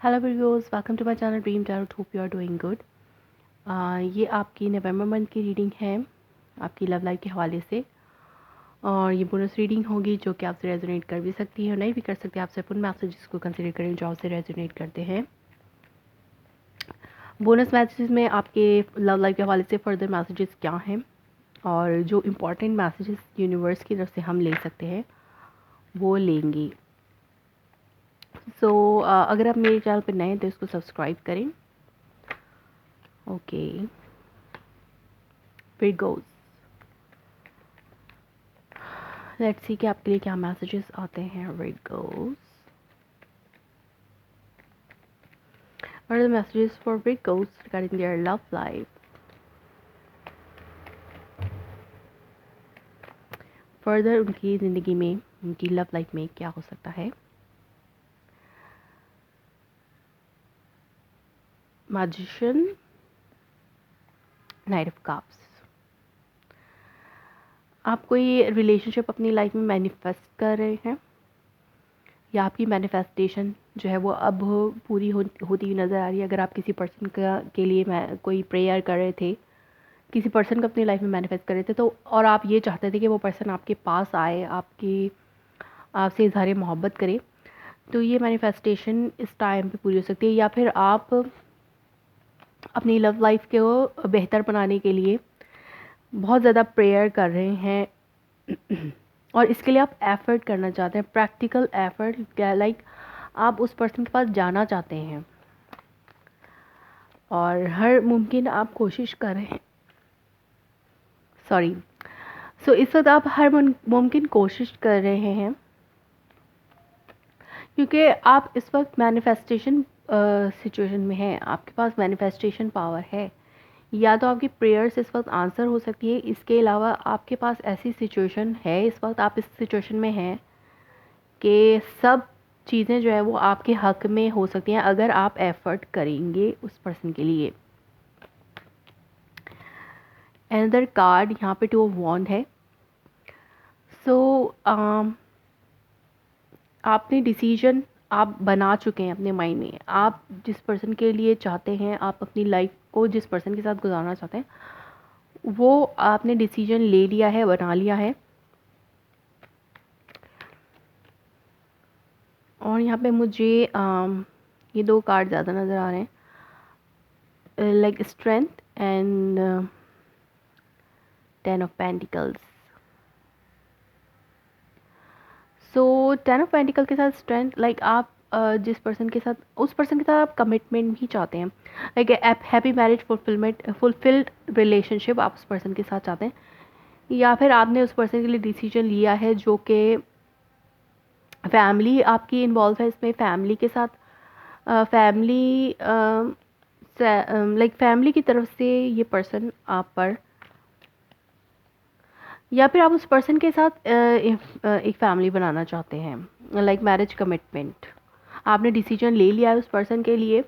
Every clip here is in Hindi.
Hello videos, welcome to my channel Dream Tarot. Hope you are doing good. ये आपकी नवंबर मंथ की रीडिंग है आपकी लव लाइफ के हवाले से, और ये बोनस रीडिंग होगी जो कि आपसे रेजोनेट कर भी सकती है और नहीं भी कर सकती। आपसे अपन मैसेजेस को कंसीडर करें जो आपसे रेजोनेट करते हैं। बोनस मैसेजेस में आपके लव लाइफ के हवाले से फर्दर मैसेजेस क्या हैं और जो इम्पोर्टेंट मैसेजेस यूनिवर्स की तरफ से हम ले सकते हैं वो लेंगे। अगर आप मेरे चैनल पर नए हैं तो इसको सब्सक्राइब करें। ओके, फिर गोज लेट्स सी कि आपके लिए क्या मैसेजेस आते हैं। Virgos, what are the messages for Virgos regarding their love life? Further उनकी ज़िंदगी में, उनकी लव लाइफ में क्या हो सकता है। Magician, night of cups. आप कोई रिलेशनशिप अपनी लाइफ में मैनिफेस्ट कर रहे हैं या आपकी मैनिफेस्टेशन जो है वो अब पूरी होती हुई नज़र आ रही है। अगर आप किसी पर्सन के लिए कोई प्रेयर कर रहे थे, किसी पर्सन को अपनी लाइफ में मैनिफेस्ट कर रहे थे तो, और आप ये चाहते थे कि वो पर्सन आपके पास आए, आपसे इजहार मोहब्बत करे, तो ये मैनिफेस्टेशन इस टाइम पे पूरी हो सकती है। या फिर आप अपनी लव लाइफ को बेहतर बनाने के लिए बहुत ज़्यादा प्रेयर कर रहे हैं और इसके लिए आप एफ़र्ट करना चाहते हैं, प्रैक्टिकल एफ़र्ट, लाइक आप उस पर्सन के पास जाना चाहते हैं और हर मुमकिन आप कोशिश कर रहे हैं। इस वक्त आप हर मुमकिन कोशिश कर रहे हैं क्योंकि आप इस वक्त मैनिफेस्टेशन सिचुएशन में हैं। आपके पास मैनिफेस्टेशन पावर है, या तो आपकी प्रेयर्स इस वक्त आंसर हो सकती है। इसके अलावा आपके पास ऐसी सिचुएशन है, इस वक्त आप इस सिचुएशन में हैं कि सब चीज़ें जो है वो आपके हक में हो सकती हैं अगर आप एफर्ट करेंगे उस पर्सन के लिए। अनदर कार्ड यहाँ पे 2 ऑफ वॉन्ड है। आपने डिसीजन आप बना चुके हैं अपने माइंड में। आप जिस पर्सन के लिए चाहते हैं, आप अपनी लाइफ को जिस पर्सन के साथ गुजारना चाहते हैं, वो आपने डिसीजन ले लिया है, बना लिया है। और यहाँ पे मुझे ये 2 कार्ड ज़्यादा नज़र आ रहे हैं, like strength and 10 of pentacles. 10 of pentacle के साथ स्ट्रेंथ, लाइक आप जिस पर्सन के साथ, उस पर्सन के साथ आप कमिटमेंट भी चाहते हैं, like happy marriage, fulfilled relationship आप उस पर्सन के साथ चाहते हैं। या फिर आपने उस पर्सन के लिए डिसीजन लिया है जो कि फैमिली आपकी इन्वॉल्व है इसमें, फैमिली के साथ, फैमिली लाइक फैमिली की तरफ से ये पर्सन आप पर, या फिर आप उस पर्सन के साथ एक फैमिली बनाना चाहते हैं, लाइक मैरिज कमिटमेंट। आपने डिसीजन ले लिया है उस पर्सन के लिए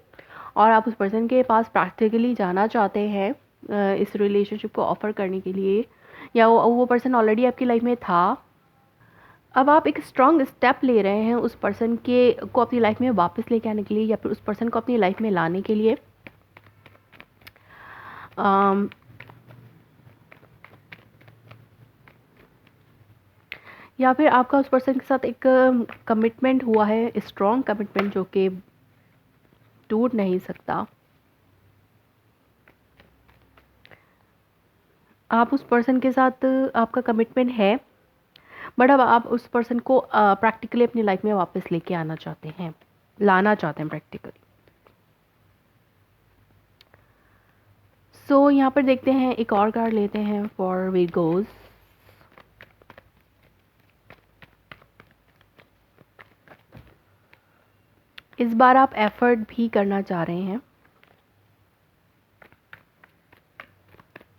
और आप उस पर्सन के पास प्रैक्टिकली जाना चाहते हैं इस रिलेशनशिप को ऑफ़र करने के लिए, या वो पर्सन ऑलरेडी आपकी लाइफ में था। अब आप एक स्ट्रॉन्ग स्टेप ले रहे हैं उस पर्सन को अपनी लाइफ में वापस लेके आने के लिए, या फिर उस पर्सन को अपनी लाइफ में लाने के लिए। या फिर आपका उस पर्सन के साथ एक कमिटमेंट हुआ है, स्ट्रॉन्ग कमिटमेंट जो कि टूट नहीं सकता। आप उस पर्सन के साथ, आपका कमिटमेंट है, बट अब आप उस पर्सन को प्रैक्टिकली अपनी लाइफ में वापस लेके आना चाहते हैं, लाना चाहते हैं प्रैक्टिकली। यहाँ पर देखते हैं, एक और कार्ड लेते हैं फॉर वीगोज। इस बार आप एफर्ट भी करना चाह रहे हैं।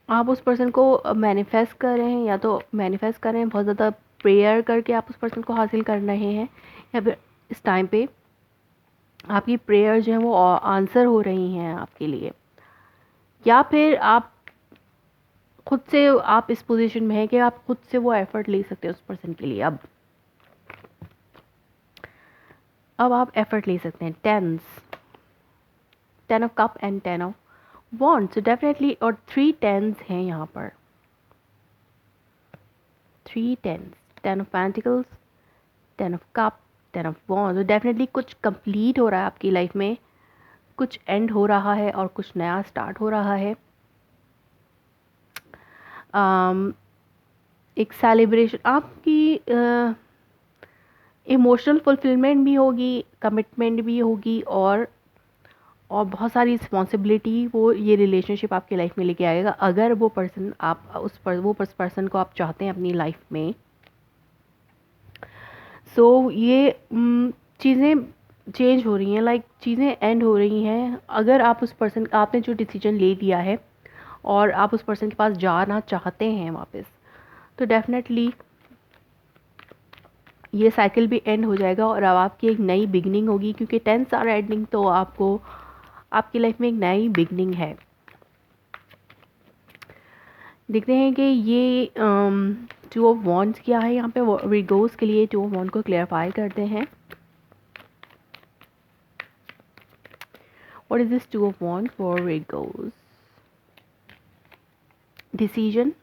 आप उस पर्सन को मैनिफेस्ट कर रहे हैं, या तो मैनिफेस्ट कर रहे हैं, बहुत ज़्यादा प्रेयर करके आप उस पर्सन को हासिल कर रहे हैं, या फिर इस टाइम पे आपकी प्रेयर जो है वो आंसर हो रही हैं आपके लिए, या फिर आप खुद से, आप इस पोजीशन में हैं कि आप खुद से वो एफर्ट ले सकते हैं उस पर्सन के लिए। अब आप एफर्ट ले सकते हैं। 10 ten of cup and ten of wand. So definitely, और 3 टेंस हैं यहाँ पर, 3 tens, 10 of pentacles, 10 of cup, 10 of wand. तो डेफिनेटली कुछ कंप्लीट हो रहा है आपकी लाइफ में, कुछ एंड हो रहा है और कुछ नया स्टार्ट हो रहा है। एक सेलिब्रेशन आपकी, इमोशनल फुलफिलमेंट भी होगी, कमिटमेंट भी होगी, और बहुत सारी रिस्पॉन्सिबिलिटी वो ये रिलेशनशिप आपकी लाइफ में लेके आएगा, अगर वो पर्सन आप वो पर्सन को आप चाहते हैं अपनी लाइफ में। सो ये चीज़ें चेंज हो रही हैं, लाइक चीज़ें एंड हो रही हैं। अगर आप उस पर्सन, आपने जो डिसीजन ले लिया है और आप उस पर्सन के पास जाना चाहते हैं वापस, तो डेफिनेटली ये साइकिल भी एंड हो जाएगा और अब आपकी एक नई बिगनिंग होगी, क्योंकि 10 आर एंडिंग, तो आपको आपकी लाइफ में एक नई बिगनिंग है। देखते हैं कि ये 2 ऑफ वॉन्ड्स क्या है यहाँ पे विर्गोस के लिए। 2 ऑफ वॉन्ड को क्लियरफाई करते हैं। What is this 2 of wand for virgos? Decision,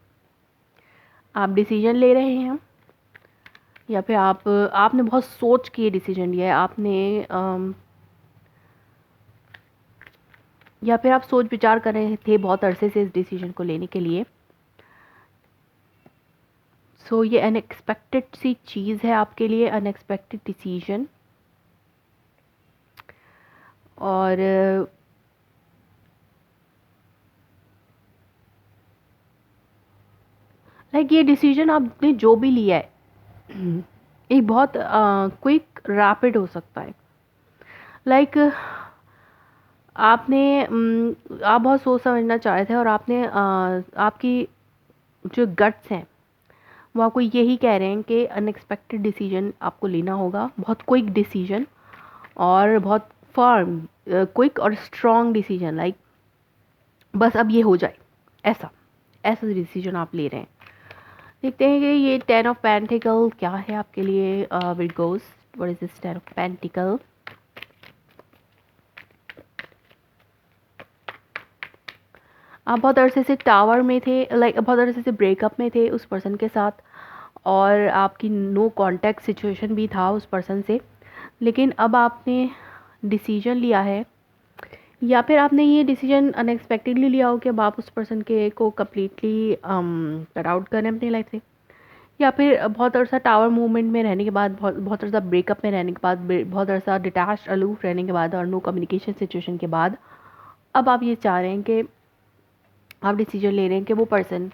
आप डिसीजन ले रहे हैं, या फिर आपने बहुत सोच के डिसीजन लिया है, आपने या फिर आप सोच विचार कर रहे थे बहुत अरसे से इस डिसीजन को लेने के लिए। सो ये अनएक्सपेक्टेड सी चीज़ है आपके लिए, अनएक्सपेक्टेड डिसीजन। और लाइक ये डिसीजन आपने जो भी लिया है एक बहुत क्विक रैपिड हो सकता है। लाइक आपने आप बहुत सोच समझना चाह रहे थे और आपने आपकी जो गट्स हैं वो आपको यही कह रहे हैं कि अनएक्सपेक्टेड डिसीजन आपको लेना होगा, बहुत क्विक डिसीजन और बहुत फर्म, क्विक और स्ट्रॉन्ग डिसीजन। लाइक बस अब ये हो जाए, ऐसा ऐसा डिसीजन आप ले रहे हैं। देखते हैं कि ये 10 ऑफ पेंटिकल क्या है आपके लिए virgos. What is this 10 of pentacle? आप बहुत अरसे से टावर में थे, लाइक बहुत अरसे से ब्रेकअप में थे उस पर्सन के साथ, और आपकी नो कांटेक्ट सिचुएशन भी था उस पर्सन से, लेकिन अब आपने डिसीजन लिया है, या फिर आपने ये डिसीजन अनएक्सपेक्टेडली लिया हो कि अब आप उस पर्सन के को कम्प्लीटली कट आउट करें अपनी लाइफ से, या फिर बहुत अरसा टावर मूवमेंट में रहने के बाद, बहुत अरसा ब्रेकअप में रहने के बाद, बहुत अरसा डिटैच अलूफ रहने के बाद और नो कम्युनिकेशन सिचुएशन के बाद अब आप ये चाह रहे हैं कि आप डिसीजन ले रहे हैं कि वो पर्सन,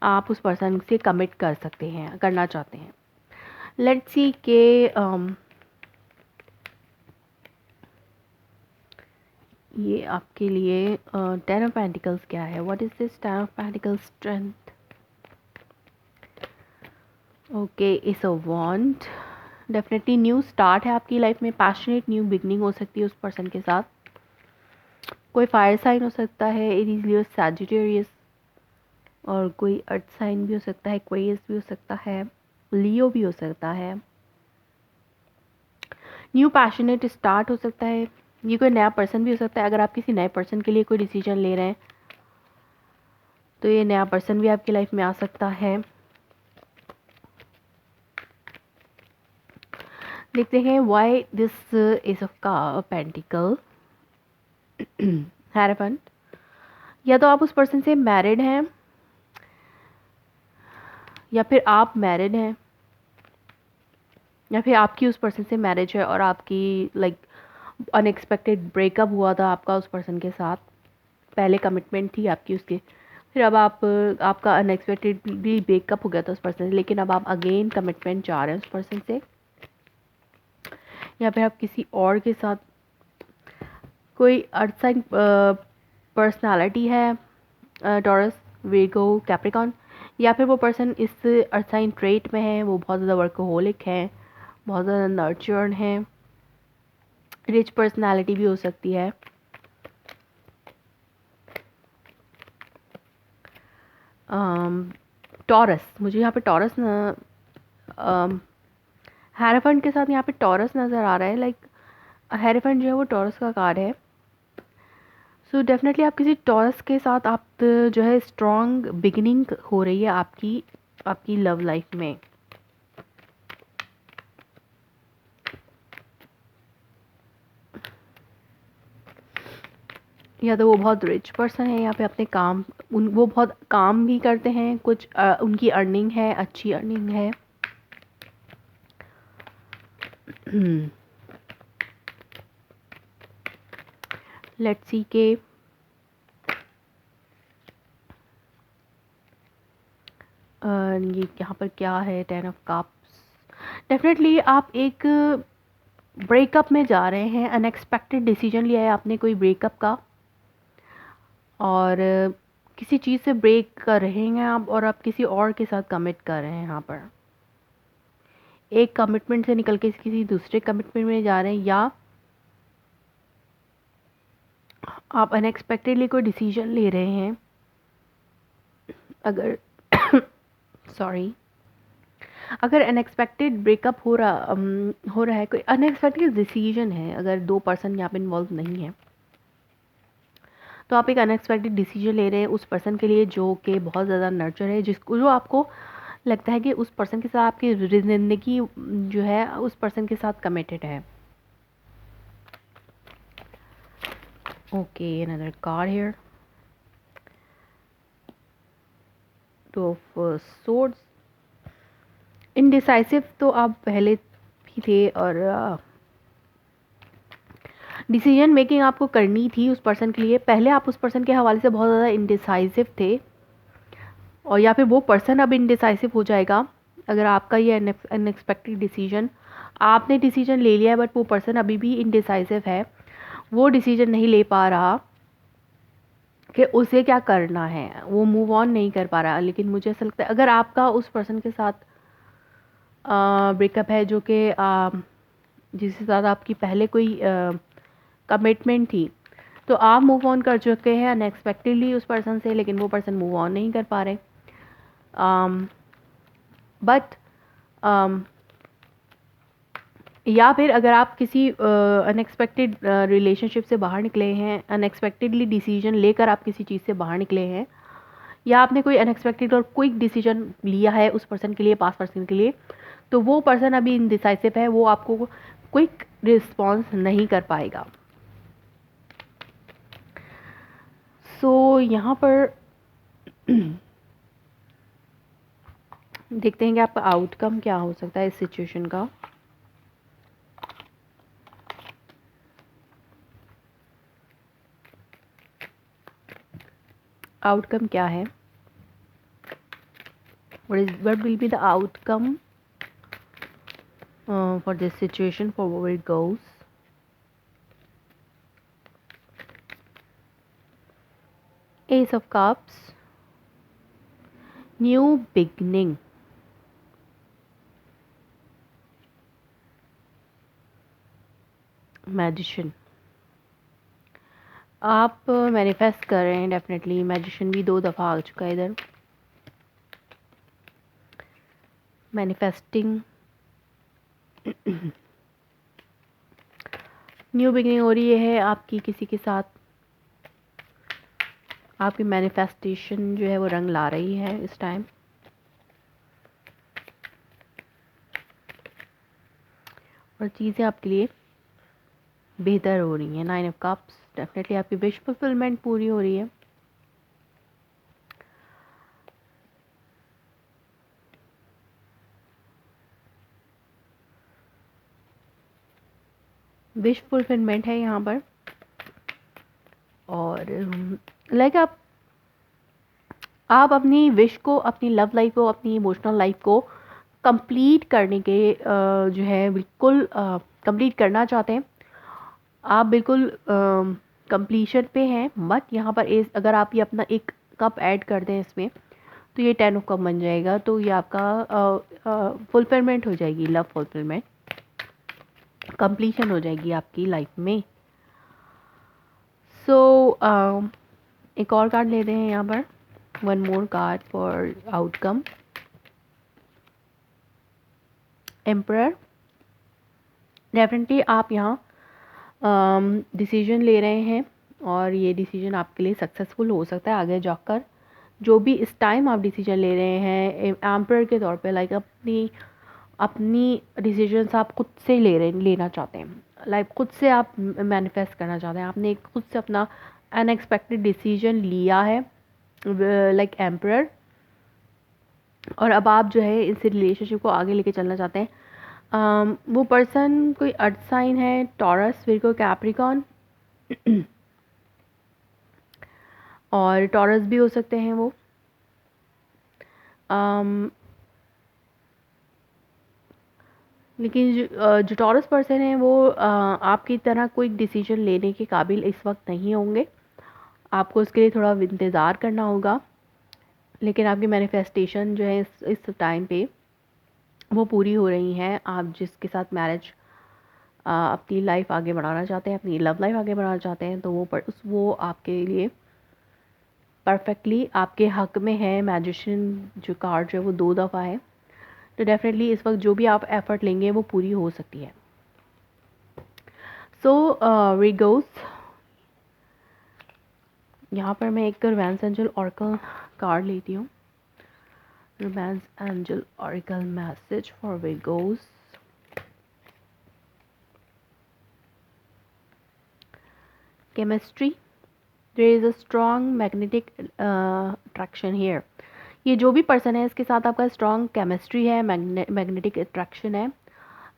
आप उस पर्सन से कमिट कर सकते हैं, करना चाहते हैं। लेट्स सी के ये आपके लिए 10 ऑफ पेंटिकल्स क्या है? What is this 10 of pentacles? Strength. Okay, इस अ वॉन्ड, डेफिनेटली न्यू स्टार्ट है आपकी लाइफ में, पैशनेट न्यू बिगनिंग हो सकती है उस पर्सन के साथ। कोई फायर साइन हो सकता है, एरीज, सैजिटेरियस, और कोई अर्थ साइन भी हो सकता है, एक्वेरियस भी हो सकता है, लियो भी हो सकता है। न्यू पैशनेट स्टार्ट हो सकता है, ये कोई नया पर्सन भी हो सकता है। अगर आप किसी नए पर्सन के लिए कोई डिसीजन ले रहे हैं तो ये नया पर्सन भी आपकी लाइफ में आ सकता है। देखते हैं why this is of pentacle हैरेफेंट। या तो आप उस पर्सन से मैरिड हैं, या फिर आप मैरिड हैं, या फिर आपकी उस पर्सन से मैरिज है और आपकी लाइक अनएक्सपेक्टेड ब्रेकअप हुआ था आपका उस पर्सन के साथ, पहले कमिटमेंट थी आपकी उसके, फिर अब आपका अनएक्सपेक्टेड भी ब्रेकअप हो गया था उस पर्सन से, लेकिन अब आप अगेन कमिटमेंट चाह रहे हैं उस पर्सन से, या फिर आप किसी और के साथ, कोई अर्थ साइन पर्सनालिटी है, टॉरस, वीगो, कैप्रिकॉन, या फिर वो पर्सन इस अर्थ साइन ट्रेट में है, वो बहुत ज़्यादा वर्कोहोलिक है, बहुत ज़्यादा नर्चर्ड हैं, रिच पर्सनालिटी भी हो सकती है। टॉरस, मुझे यहाँ पे टॉरस हैरेफेंट के साथ यहाँ पे टॉरस नज़र आ रहा है। लाइक हैरेफेंट जो है वो टॉरस का कार्ड है, सो डेफिनेटली आप किसी टॉरस के साथ आप जो है स्ट्रॉन्ग बिगिनिंग हो रही है आपकी आपकी लव लाइफ में। या तो वो बहुत रिच पर्सन है, यहाँ पे अपने काम वो बहुत काम भी करते हैं, कुछ उनकी अर्निंग है, अच्छी अर्निंग है। लेट्स सी के ये यहाँ पर क्या है, 10 ऑफ कप्स। डेफिनेटली आप एक ब्रेकअप में जा रहे हैं, अनएक्सपेक्टेड डिसीजन लिया है आपने कोई ब्रेकअप का, और किसी चीज़ से ब्रेक कर रहे हैं आप और आप किसी और के साथ कमिट कर रहे हैं। यहाँ पर एक कमिटमेंट से निकल के किसी दूसरे कमिटमेंट में जा रहे हैं, या आप अनएक्सपेक्टेडली कोई डिसीजन ले रहे हैं। अगर सॉरी अगर अनएक्सपेक्टेड ब्रेकअप हो रहा है, कोई अनएक्सपेक्टेड डिसीजन है, अगर दो पर्सन यहाँ पे इन्वॉल्व नहीं है, तो आप एक अनएक्सपेक्टेड डिसीजन ले रहे हैं उस पर्सन के लिए जो कि बहुत ज़्यादा नर्चर है, जिसको जो आपको लगता है कि उस पर्सन के साथ आपकी ज़िंदगी जो है उस पर्सन के साथ कमिटेड है। Okay, another card here, two of swords. Indecisive तो आप पहले भी थे, और डिसीजन मेकिंग आपको करनी थी उस पर्सन के लिए। पहले आप उस पर्सन के हवाले से बहुत ज़्यादा इनडिसाइसिव थे, और या फिर वो पर्सन अब इनडिसाइसिव हो जाएगा अगर आपका ये अनएक्सपेक्टेड डिसीजन, आपने डिसीजन ले लिया है बट वो पर्सन अभी भी इनडिसाइसिव है, वो डिसीजन नहीं ले पा रहा कि उसे क्या करना है, वो मूव ऑन नहीं कर पा रहा। लेकिन मुझे ऐसा लगता है अगर आपका उस पर्सन के साथ ब्रेकअप है जो कि जिसके साथ आपकी पहले कोई कमिटमेंट थी, तो आप मूव ऑन कर चुके हैं अनएक्सपेक्टेडली उस पर्सन से, लेकिन वो पर्सन मूव ऑन नहीं कर पा रहे। बट या फिर अगर आप किसी अनएक्सपेक्टेड रिलेशनशिप से बाहर निकले हैं, अनएक्सपेक्टेडली डिसीजन लेकर आप किसी चीज़ से बाहर निकले हैं, या आपने कोई अनएक्सपेक्टेड और क्विक डिसीजन लिया है उस पर्सन के लिए, पास पर्सन के लिए, तो वो पर्सन अभी इनडिसाइसिव है, वो आपको क्विक रिस्पॉन्स नहीं कर पाएगा। सो यहाँ पर देखते हैं कि आपका आउटकम क्या हो सकता है इस सिचुएशन का। आउटकम क्या है? what will be the outcome for this situation, for where it goes? Ace of Cups, new beginning, magician. आप मैनिफेस्ट कर रहे हैं डेफिनेटली। मैजिशियन भी 2 दफ़ा आ चुका है इधर। मैनिफेस्टिंग, न्यू बिगिनिंग हो रही है आपकी किसी के साथ। आपकी मैनिफेस्टेशन जो है वो रंग ला रही है इस टाइम, और चीज़ें आपके लिए बेहतर हो रही हैं। 9 ऑफ कप्स, डेफिनेटली आपकी विश फुलफिलमेंट पूरी हो रही है। विश फुलफिलमेंट है यहाँ पर, और लाइक आप अपनी विश को, अपनी लव लाइफ को, अपनी इमोशनल लाइफ को कंप्लीट करने के जो है बिल्कुल कंप्लीट करना चाहते हैं। आप बिल्कुल कंप्लीशन पे हैं। बट यहाँ पर अगर आप ये अपना एक कप ऐड कर दें इसमें, तो ये 10 ऑफ कप बन जाएगा। तो ये आपका फुलफिलमेंट हो जाएगी, लव फुलफिलमेंट, कंप्लीशन हो जाएगी आपकी लाइफ में। सो एक और कार्ड लेते हैं यहाँ पर, one more card for outcome. Emperor, definitely आप यहाँ डिसीजन ले रहे हैं और ये डिसीजन आपके लिए सक्सेसफुल हो सकता है आगे जाकर। जो भी इस टाइम आप डिसीजन ले रहे हैं एम्पर के तौर पे, लाइक अपनी अपनी डिसीजंस आप खुद से लेना चाहते हैं, लाइक खुद से आप मैनिफेस्ट करना चाहते हैं। आपने खुद से अपना अनएक्सपेक्टेड डिसीजन लिया है लाइक एम्पर, और अब आप जो है इस रिलेशनशिप को आगे लेके चलना चाहते हैं। वो पर्सन कोई अर्थ साइन है, टॉरस, विर्गो, कैप्रिकॉन और टॉरस भी हो सकते हैं वो। लेकिन जो टॉरस पर्सन है वो आपकी तरह कोई डिसीजन लेने के काबिल इस वक्त नहीं होंगे। आपको उसके लिए थोड़ा इंतज़ार करना होगा, लेकिन आपकी मैनिफेस्टेशन जो है इस टाइम पे वो पूरी हो रही हैं। आप जिसके साथ मैरिज अपनी लाइफ आगे बढ़ाना चाहते हैं, अपनी लव लाइफ आगे बढ़ाना चाहते हैं, तो वो आपके लिए परफेक्टली आपके हक में है। मैजिशियन जो कार्ड जो है वो 2 दफ़ा है, तो डेफिनेटली इस वक्त जो भी आप एफर्ट लेंगे वो पूरी हो सकती है। सो वीगोस, यहाँ पर मैं एक रोमांस एंजल ऑरेकल कार्ड लेती हूँ। Romance angel oracle message for Virgos. Chemistry, there is a strong magnetic attraction here. ये जो भी पर्सन है इसके साथ आपका स्ट्रॉन्ग केमिस्ट्री है, मैग्नेटिक अट्रैक्शन है।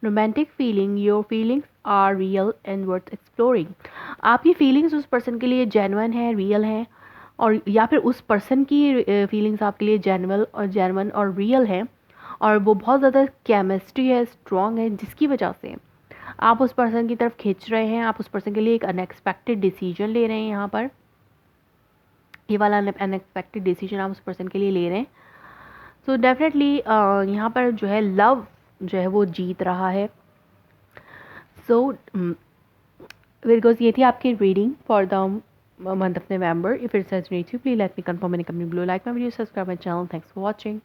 Romantic feeling, your feelings are real and worth exploring. आपकी फीलिंग्स उस पर्सन के लिए जेन्युइन है, रियल है, और या फिर उस पर्सन की फीलिंग्स आपके लिए जेन्युइन और रियल है, और वो बहुत ज़्यादा केमिस्ट्री है, स्ट्रॉन्ग है, जिसकी वजह से आप उस पर्सन की तरफ खींच रहे हैं। आप उस पर्सन के लिए एक अनएक्सपेक्टेड डिसीजन ले रहे हैं। यहाँ पर ये वाला अनएक्सपेक्टेड डिसीजन आप उस पर्सन के लिए ले रहे हैं। सो डेफिनेटली यहाँ पर जो है लव जो है वो जीत रहा है। सो विर्गोस, ये थी आपकी reading for the month of November. If it's resonates you, please let me confirm in the comment below. Like my video, subscribe my channel. Thanks for watching.